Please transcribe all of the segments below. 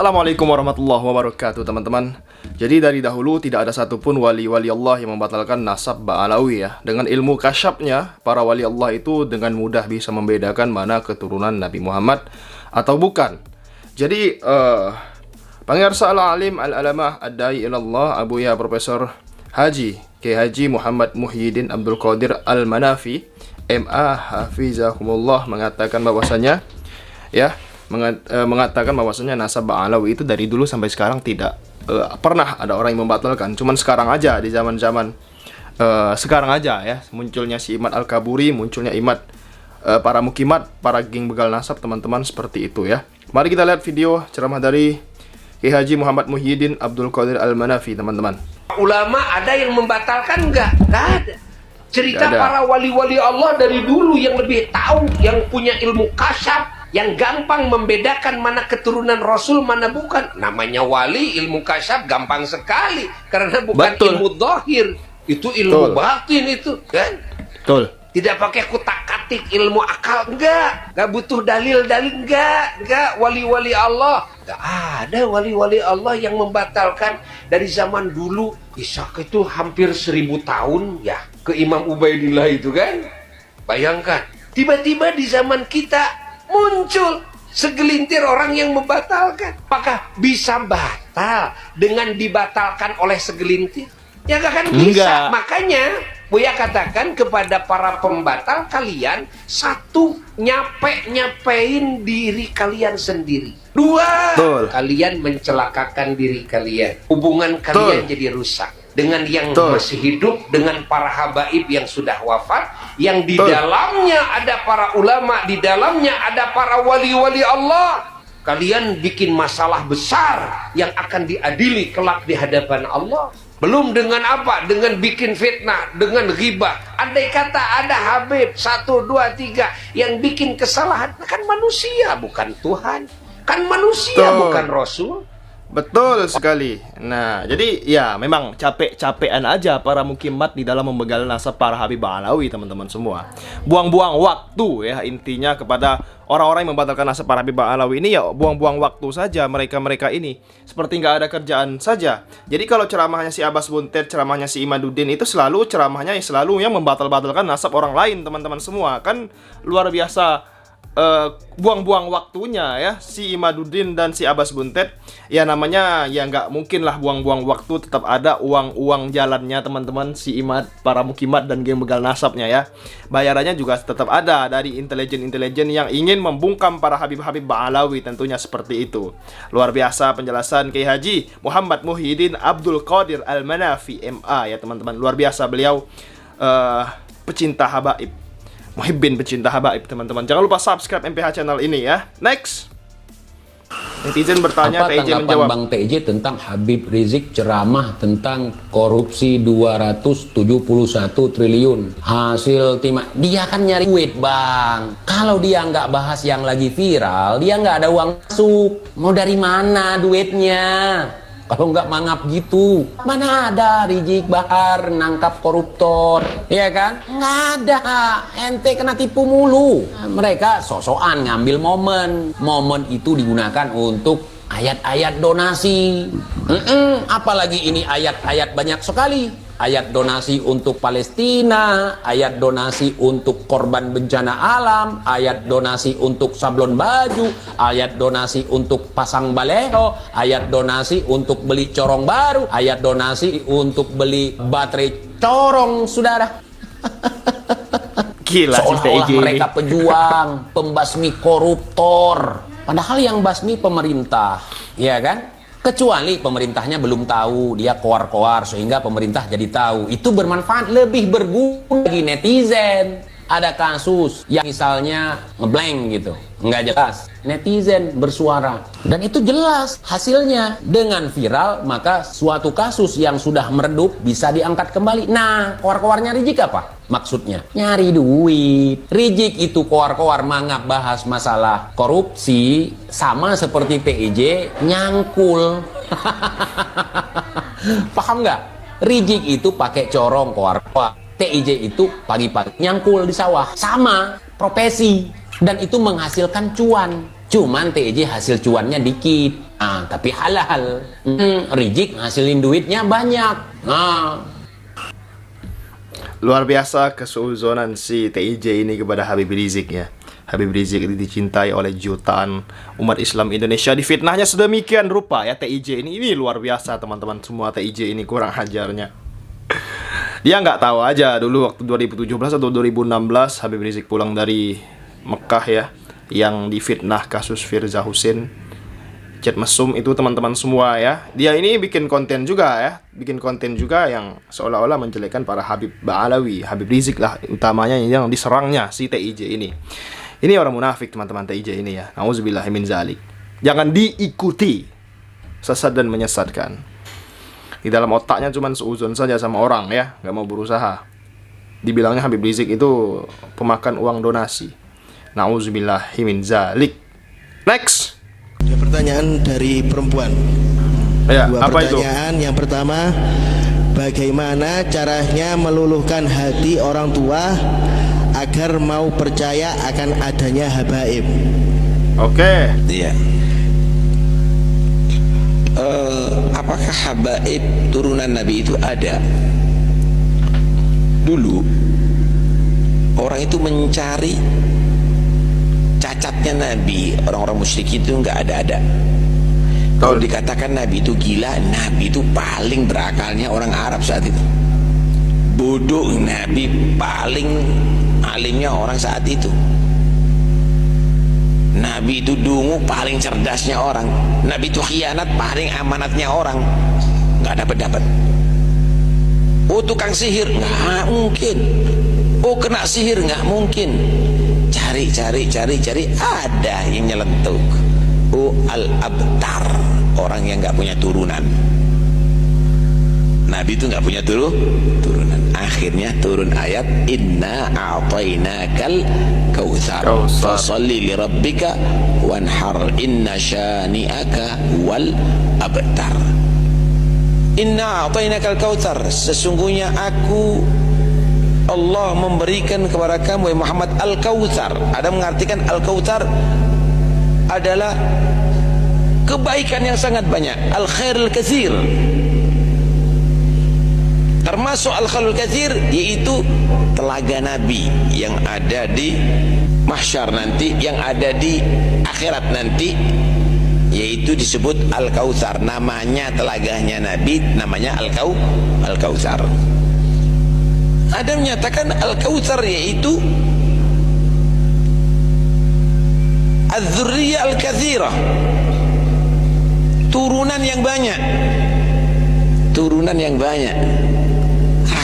Assalamualaikum warahmatullahi wabarakatuh, teman-teman. Jadi dari dahulu tidak ada satupun wali-wali Allah yang membatalkan nasab Ba'alawi ya. Dengan ilmu kasyafnya, para wali Allah itu dengan mudah bisa membedakan mana keturunan Nabi Muhammad atau bukan. Jadi Pangirsa al-alim al-alamah ad-da'i ilallah Abuya Profesor Haji Kiai Haji Muhammad Muhyiddin Abdul Qadir Al-Manafi MA Hafizahumullah mengatakan bahwasanya mengatakan bahwasanya nasab Ba'alawi itu dari dulu sampai sekarang tidak pernah ada orang yang membatalkan. Cuman sekarang aja, di zaman-zaman sekarang aja ya, munculnya si Imad Al-Kaburi, munculnya Imad para mukimat, para geng begal nasab, teman-teman, seperti itu ya. Mari kita lihat video ceramah dari Kiai Haji Muhammad Muhyiddin Abdul Qadir Al-Manafi, teman-teman. Ulama ada yang membatalkan? Enggak ada. Cerita Gak ada. Para wali-wali Allah dari dulu yang lebih tahu, yang punya ilmu kasyaf, yang gampang membedakan mana keturunan Rasul, mana bukan. Namanya wali, ilmu kasyaf gampang sekali. Karena bukan Betul. ilmu zahir, itu ilmu Betul. batin itu kan. Betul. Tidak pakai kutak-katik ilmu akal, enggak butuh dalil-dalil, enggak. Wali-wali Allah, enggak ada wali-wali Allah yang membatalkan. Dari zaman dulu, Ishak itu hampir 1000 tahun ya, ke Imam Ubaidillah itu kan. Bayangkan, tiba-tiba di zaman kita muncul segelintir orang yang membatalkan. Apakah bisa batal dengan dibatalkan oleh segelintir? Ya kan bisa. Enggak. Makanya Buya katakan kepada para pembatal, kalian satu, nyapein diri kalian sendiri. Dua, Betul. kalian mencelakakan diri kalian. Hubungan kalian jadi rusak dengan yang Betul. masih hidup, dengan para habaib yang sudah wafat, yang di Betul. dalamnya ada para ulama, di dalamnya ada para wali-wali Allah. Kalian bikin masalah besar yang akan diadili kelak di hadapan Allah. Belum dengan apa? Dengan bikin fitnah, dengan ghibah. Andai kata ada Habib 1, 2, 3 yang bikin kesalahan, kan manusia bukan Tuhan. Kan manusia Betul. bukan Rasul. Betul sekali. Nah, jadi ya memang capek-capean aja para mukimat di dalam membegal nasab para Habib Ba'alawi, teman-teman semua. Buang-buang waktu ya intinya kepada orang-orang yang membatalkan nasab para Habib Ba'alawi ini, ya buang-buang waktu saja mereka-mereka ini. Seperti nggak ada kerjaan saja. Jadi kalau ceramahnya si Abbas Buntet, ceramahnya si Imaduddin itu selalu ceramahnya selalu yang membatal-batalkan nasab orang lain, teman-teman semua. Kan luar biasa. Buang-buang waktunya ya si Imaduddin dan si Abbas Buntet. Ya namanya ya nggak mungkin lah buang-buang waktu, tetap ada uang jalannya, teman-teman, si Imad, para mukimat dan geng begal nasabnya ya. Bayarannya juga tetap ada dari intelijen-intelijen yang ingin membungkam para Habib-Habib Ba'alawi, tentunya seperti itu. Luar biasa penjelasan Kiai Haji Muhammad Muhyiddin Abdul Qadir Al-Manafi MA ya, teman-teman. Luar biasa beliau, pecinta habaib, muhibbin pecinta habaib, teman-teman. Jangan lupa subscribe MPH channel ini ya. Next, netizen bertanya, Apa TJ tanggapan menjawab. Bang TJ tentang Habib Rizik ceramah tentang korupsi 271 triliun hasil timah? Dia kan nyari duit, Bang. Kalau dia nggak bahas yang lagi viral, dia nggak ada uang masuk. Mau dari mana duitnya? Kalau nggak mangap gitu, mana ada Rizik Bahar nangkap koruptor, ya kan? Nggak ada, ente kena tipu mulu. Mereka sok-sokan ngambil momen itu digunakan untuk ayat-ayat donasi. Apalagi ini ayat-ayat banyak sekali. Ayat donasi untuk Palestina, ayat donasi untuk korban bencana alam, ayat donasi untuk sablon baju, ayat donasi untuk pasang baleho, ayat donasi untuk beli corong baru, ayat donasi untuk beli baterai corong, saudara. Gila si TJ Seolah-olah ini. mereka pejuang, pembasmi koruptor. Padahal yang basmi pemerintah, ya kan? Kecuali pemerintahnya belum tahu, dia koar-koar sehingga pemerintah jadi tahu. Itu bermanfaat, lebih berguna bagi netizen. Ada kasus yang misalnya ngeblank gitu, nggak jelas. Netizen bersuara. Dan itu jelas hasilnya. Dengan viral, maka suatu kasus yang sudah meredup bisa diangkat kembali. Nah, koar-koarnya Rizik apa? Maksudnya nyari duit. Rizik itu koar-koar mangap bahas masalah korupsi, sama seperti TJ nyangkul. Paham nggak? Rizik itu pakai corong koar-koar. TIJ itu pagi-pagi nyangkul di sawah. Sama profesi. Dan itu menghasilkan cuan. Cuman TIJ hasil cuannya dikit. Nah, tapi halal. Rizik ngasilin duitnya banyak. Nah, luar biasa keseuzonan si TIJ ini kepada Habib Rizik ya. Habib Rizik ini dicintai oleh jutaan umat Islam Indonesia. Difitnahnya sedemikian rupa ya TIJ ini. Ini luar biasa teman-teman semua. TIJ ini kurang ajarnya. Dia nggak tahu aja dulu waktu 2017 atau 2016 Habib Rizik pulang dari Mekah ya, yang difitnah kasus Firza Husein, Chat Mesum itu teman-teman semua ya. Dia ini bikin konten juga ya, bikin konten juga yang seolah-olah menjelekkan para Habib Ba'alawi, Habib Rizik lah utamanya yang diserangnya si TIJ ini. Ini orang munafik teman-teman TIJ ini ya. Nauzubillahi min zalik. Jangan diikuti, sesat dan menyesatkan. Di dalam otaknya cuma seuzon saja sama orang ya, nggak mau berusaha. Dibilangnya Habib Rizik itu pemakan uang donasi. Nauzubillahi min zalik. Next. Ada pertanyaan dari perempuan. Ya, Dua apa itu? pertanyaan. Yang pertama, bagaimana caranya meluluhkan hati orang tua agar mau percaya akan adanya habaib? Oke. Iya. Apakah habaib turunan Nabi itu ada? Dulu orang itu mencari cacatnya Nabi. Orang-orang musyrik itu nggak ada. Kalau dikatakan Nabi itu gila, Nabi itu paling berakalnya orang Arab saat itu. Bodoh, Nabi paling alimnya orang saat itu. Nabi itu dungu, paling cerdasnya orang. Nabi itu khianat, paling amanatnya orang. Nggak dapat. Oh, tukang sihir, nggak mungkin. Oh, kena sihir, nggak mungkin. Cari, ada yang nyelentuk. Oh, al-abtar, orang yang nggak punya turunan. Nabi itu nggak punya turunan. Akhirnya turun ayat Inna a'tainakal kautsar fasalli li rabbika wanhar inna syani'aka wal abtar. Inna a'tainakal kautsar, sesungguhnya aku Allah memberikan kepada kamu Muhammad al-kautsar. Ada mengartikan al-kautsar adalah kebaikan yang sangat banyak, al-khairul katsir. Termasuk al-khairul katsir yaitu telaga Nabi yang ada di mahsyar nanti, yang ada di akhirat nanti, yaitu disebut al-kautsar. Namanya telaganya Nabi namanya al-kautsar. Ada menyatakan al-kautsar yaitu az-dzurriyyah al-katsirah, turunan yang banyak.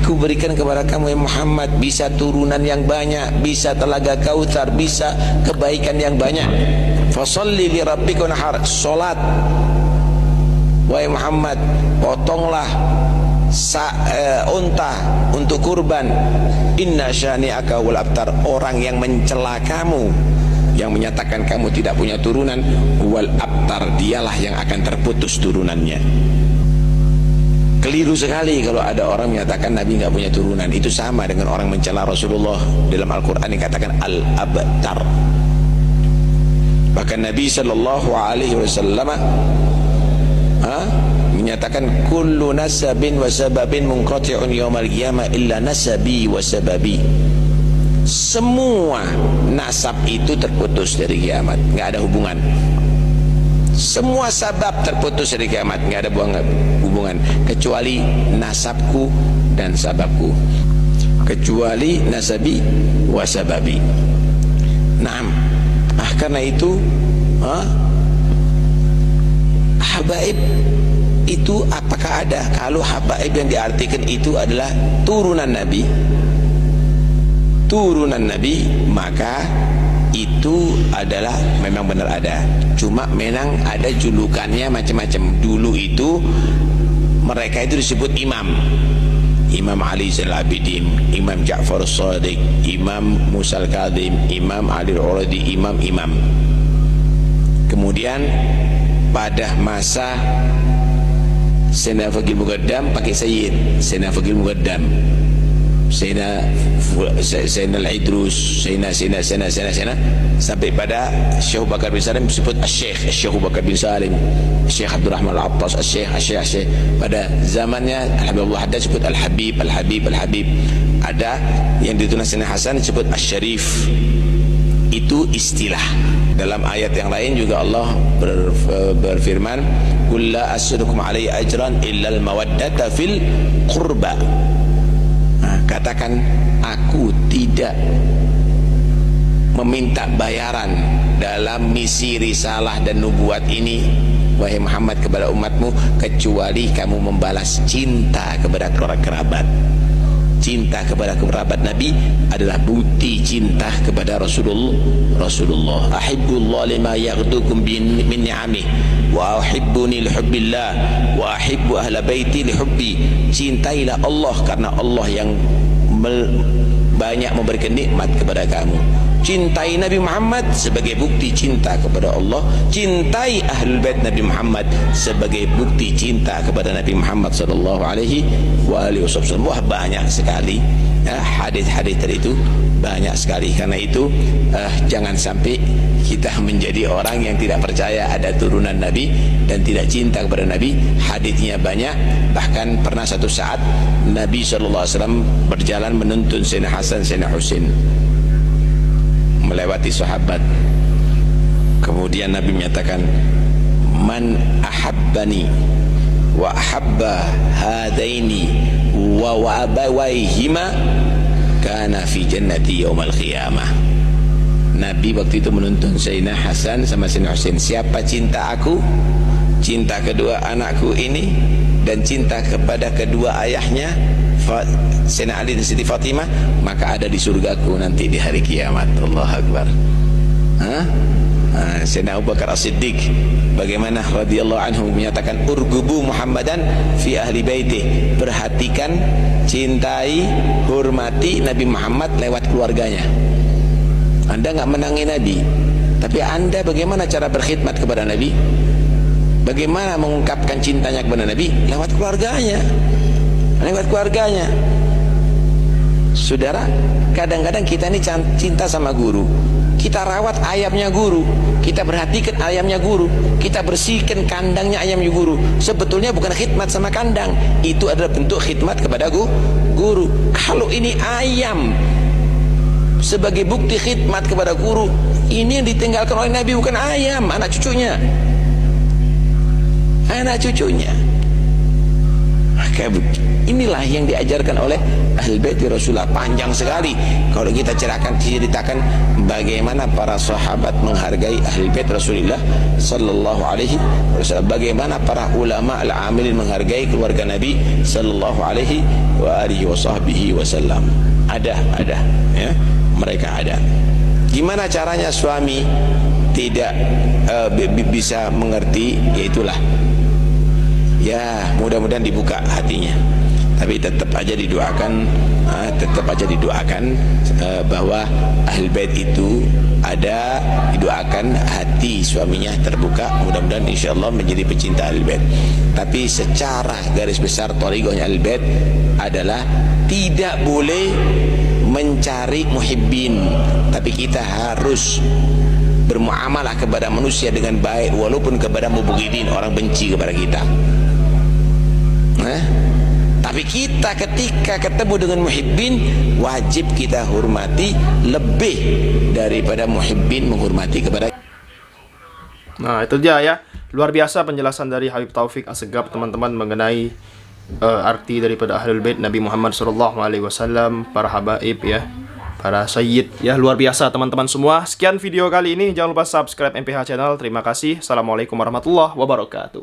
Aku berikan kepada kamu ya Muhammad, bisa turunan yang banyak, bisa telaga kautsar, bisa kebaikan yang banyak. Fasalli li rabbika wanhar, salat wahai Muhammad, potonglah unta untuk kurban. Inna syani'aka wal abtar, orang yang mencela kamu, yang menyatakan kamu tidak punya turunan, wal abtar, dialah yang akan terputus turunannya. Keliru sekali kalau ada orang menyatakan Nabi nggak punya turunan. Itu sama dengan orang mencela Rasulullah. Dalam Al-Quran dikatakan al-abtar. Bahkan Nabi Sallallahu Alaihi Wasallam menyatakan kullu nasabin wa sababin munqati'un yawmal qiyamah illa nasabi wa sababi. Semua nasab itu terputus dari kiamat, nggak ada hubungan. Semua sabab terputus dari kiamat, nggak ada hubungan kecuali nasabku dan sababku, kecuali nasabi wa sababi. Naam. Karena itu habaib itu apakah ada? Kalau habaib yang diartikan itu adalah turunan Nabi, maka itu adalah memang benar ada. Cuma memang ada julukannya macam-macam. Dulu itu mereka itu disebut Imam Ali Zainal Abidin, Imam Ja'far As-Shadiq, Imam Musa Al-Kadhim, Imam Ali Al-Uradi, Imam. Kemudian pada masa Sayyidina Faqih Muqaddam pakai Sayyid, Sayyidina Faqih Muqaddam. Sayyidina Al-Idrus, Sayyidina sampai pada Syekh Abu Bakar bin Salim disebut Syekh Abu Bakar bin Salim, Syekh Abdul Rahman Al-Attas, Syekh. Pada zamannya Habibullah Haddad disebut Al-Habib. Ada yang ditulis Sayyidina Hasan disebut Asy-Syarif. Itu istilah. Dalam ayat yang lain juga Allah berfirman, "Qul la as'alukum 'alaihi ajran illa al-mawaddata fil qurba." Katakan, aku tidak meminta bayaran dalam misi risalah dan nubuat ini, wahai Muhammad, kepada umatmu, kecuali kamu membalas cinta kepada kerabat. Cinta kepada kerabat Nabi adalah bukti cinta kepada Rasulullah. Ahibbullah lima yaghdukum min ni'amih wa ahibbuni lihubbillah wa ahibbu ahla baiti lihubbi. Cintailah Allah karena Allah yang banyak memberikan nikmat kepada kamu. Cintai Nabi Muhammad sebagai bukti cinta kepada Allah. Cintai Ahlul Bait Nabi Muhammad sebagai bukti cinta kepada Nabi Muhammad sallallahu alaihi wasallam. Wah, banyak sekali hadis-hadis tadi itu, banyak sekali. Karena itu jangan sampai kita menjadi orang yang tidak percaya ada turunan Nabi dan tidak cinta kepada Nabi. Hadisnya banyak. Bahkan pernah satu saat Nabi sallallahu alaihi wasallam berjalan menuntun Sayyidina Hasan, Sayyidina Husain, melewati sahabat. Kemudian Nabi menyatakan, man ahabbani wa ahabba hadaini wa abawaihima kana fi jannati yaumal qiyamah. Nabi waktu itu menuntun Sayyidina Hasan sama Sayyidina Husain, siapa cinta aku, cinta kedua anakku ini, dan cinta kepada kedua ayahnya Sayyidina Ali dan Siti Fatimah, maka ada di surgaku nanti di hari kiamat. Allahu Akbar. Sayyidina Abu Bakar As-Siddiq bagaimana radhiyallahu anhu menyatakan, urgubu Muhammadan fi ahli baitih, perhatikan, cintai, hormati Nabi Muhammad lewat keluarganya. Anda nggak menangi Nabi, tapi Anda bagaimana cara berkhidmat kepada Nabi, bagaimana mengungkapkan cintanya kepada Nabi? Lewat keluarganya. Saudara, kadang-kadang kita ini cinta sama guru, kita rawat ayamnya guru, kita perhatikan ayamnya guru, kita bersihkan kandangnya ayamnya guru. Sebetulnya bukan khidmat sama kandang, itu adalah bentuk khidmat kepada guru. Kalau ini ayam sebagai bukti khidmat kepada guru, ini yang ditinggalkan oleh Nabi bukan ayam, anak cucunya. Maka inilah yang diajarkan oleh Ahlul Bait Rasulullah. Panjang sekali kalau kita ceritakan bagaimana para sahabat menghargai Ahlul Bait Rasulullah sallallahu alaihi wasallam, bagaimana para ulama al-amilin menghargai keluarga Nabi sallallahu alaihi wa alihi wasallam. Ada ya, mereka ada. Gimana caranya suami tidak bisa mengerti? Yaitulah, ya mudah-mudahan dibuka hatinya, tapi tetap aja didoakan, bahwa Ahlul Bait itu ada, didoakan hati suaminya terbuka, mudah-mudahan insyaallah menjadi pecinta Ahlul Bait. Tapi secara garis besar thariqahnya Ahlul Bait adalah tidak boleh mencari muhibbin, tapi kita harus bermuamalah kepada manusia dengan baik, walaupun kepada mubughidin, orang benci kepada kita. Tapi kita ketika ketemu dengan muhibbin, wajib kita hormati lebih daripada muhibbin menghormati kepada. Nah, itu dia ya, luar biasa penjelasan dari Habib Taufik Assegaf teman-teman mengenai arti daripada Ahlul Bait Nabi Muhammad SAW, para habaib ya, para sayyid ya, luar biasa teman-teman semua. Sekian video kali ini, jangan lupa subscribe MPH channel. Terima kasih. Assalamualaikum warahmatullahi wabarakatuh.